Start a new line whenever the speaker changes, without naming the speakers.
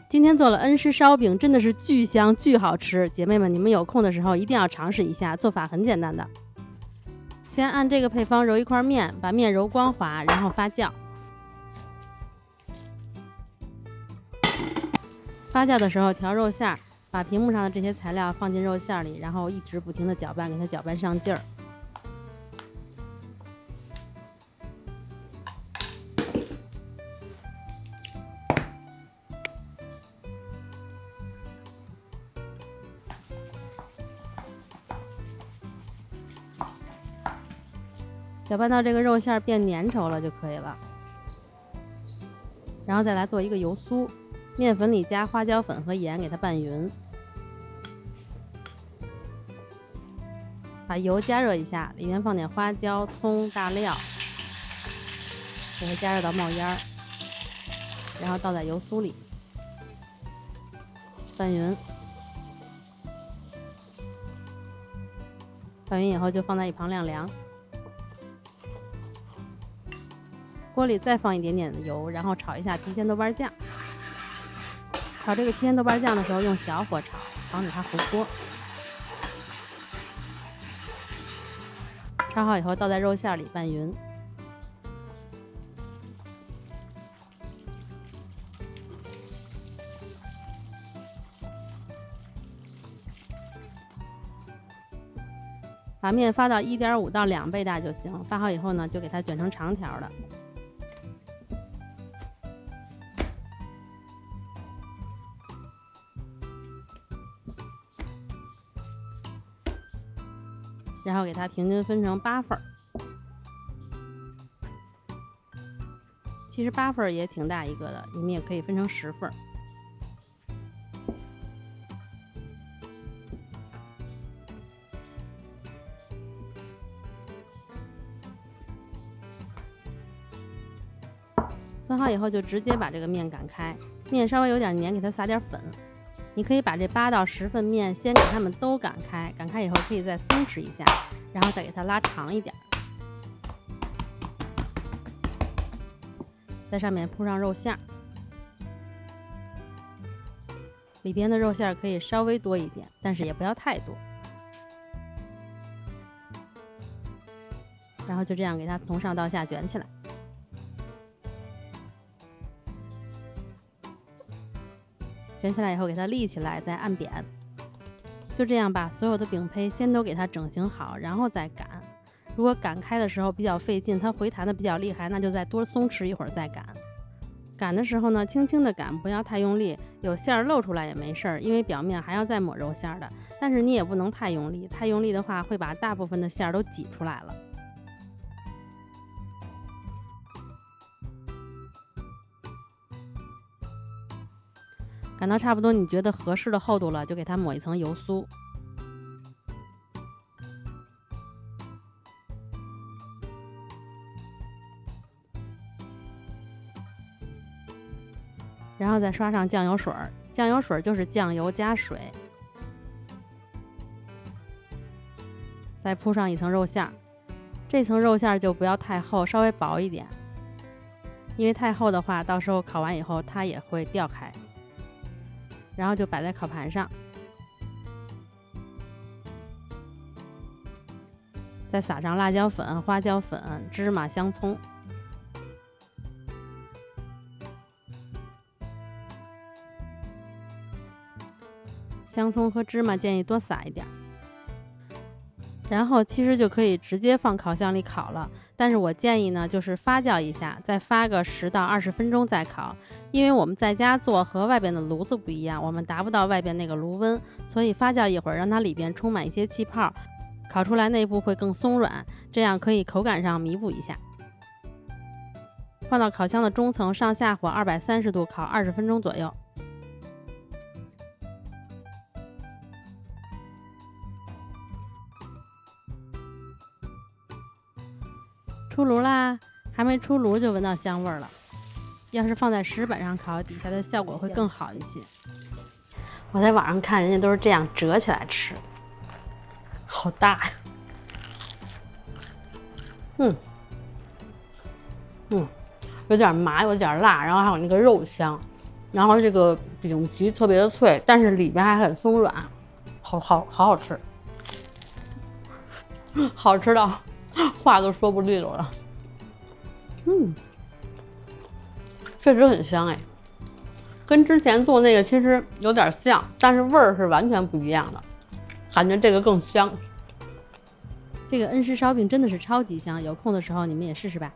今天做了恩施烧饼，真的是巨香巨好吃，姐妹们你们有空的时候一定要尝试一下，做法很简单的。先按这个配方揉一块面，把面揉光滑，然后发酵。发酵的时候调肉馅，把屏幕上的这些材料放进肉馅里，然后一直不停的搅拌，给它搅拌上劲儿。搅拌到这个肉馅变粘稠了就可以了，然后再来做一个油酥，面粉里加花椒粉和盐给它拌匀，把油加热一下，里面放点花椒、葱、大料，给它加热到冒烟，然后倒在油酥里，拌匀，拌匀以后就放在一旁晾凉。锅里再放一点点的油，然后炒一下郫县豆瓣酱。炒这个郫县豆瓣酱的时候用小火炒，防止它糊锅。炒好以后倒在肉馅里拌匀。把面发到1.5到2倍大就行。发好以后呢，就给它卷成长条的。然后给它平均分成8份，其实8份也挺大一个的，你们也可以分成10份。分好以后就直接把这个面擀开，面稍微有点黏，给它撒点粉。你可以把这8到10份面先给它们都擀开，擀开以后可以再松弛一下，然后再给它拉长一点，在上面铺上肉馅，里边的肉馅可以稍微多一点，但是也不要太多。然后就这样给它从上到下卷起来。卷起来以后给它立起来，再按扁，就这样把所有的饼胚先都给它整形好，然后再擀。如果擀开的时候比较费劲，它回弹的比较厉害，那就再多松弛一会儿再擀。擀的时候呢，轻轻的擀，不要太用力，有馅儿露出来也没事儿，因为表面还要再抹肉馅的。但是你也不能太用力，太用力的话会把大部分的馅儿都挤出来了。擀到差不多你觉得合适的厚度了，就给它抹一层油酥。然后再刷上酱油水，酱油水就是酱油加水，再铺上一层肉馅，这层肉馅就不要太厚，稍微薄一点，因为太厚的话，到时候烤完以后它也会掉开。然后就摆在烤盘上，再撒上辣椒粉、花椒粉、芝麻、香葱。香葱和芝麻建议多撒一点。然后其实就可以直接放烤箱里烤了，但是我建议呢，就是发酵一下，再发个10到20分钟再烤，因为我们在家做和外边的炉子不一样，我们达不到外边那个炉温，所以发酵一会儿，让它里边充满一些气泡，烤出来内部会更松软，这样可以口感上弥补一下。放到烤箱的中层，上下火230度烤20分钟左右。出炉啦，还没出炉就闻到香味了。要是放在石板上烤，底下的效果会更好一些。我在网上看人家都是这样折起来吃，好大呀！有点麻，有点辣，然后还有那个肉香，然后这个饼皮特别的脆，但是里边还很松软，好吃，好吃到话都说不利落了。确实很香哎，跟之前做那个其实有点像，但是味儿是完全不一样的，感觉这个更香。这个恩施烧饼真的是超级香，有空的时候你们也试试吧。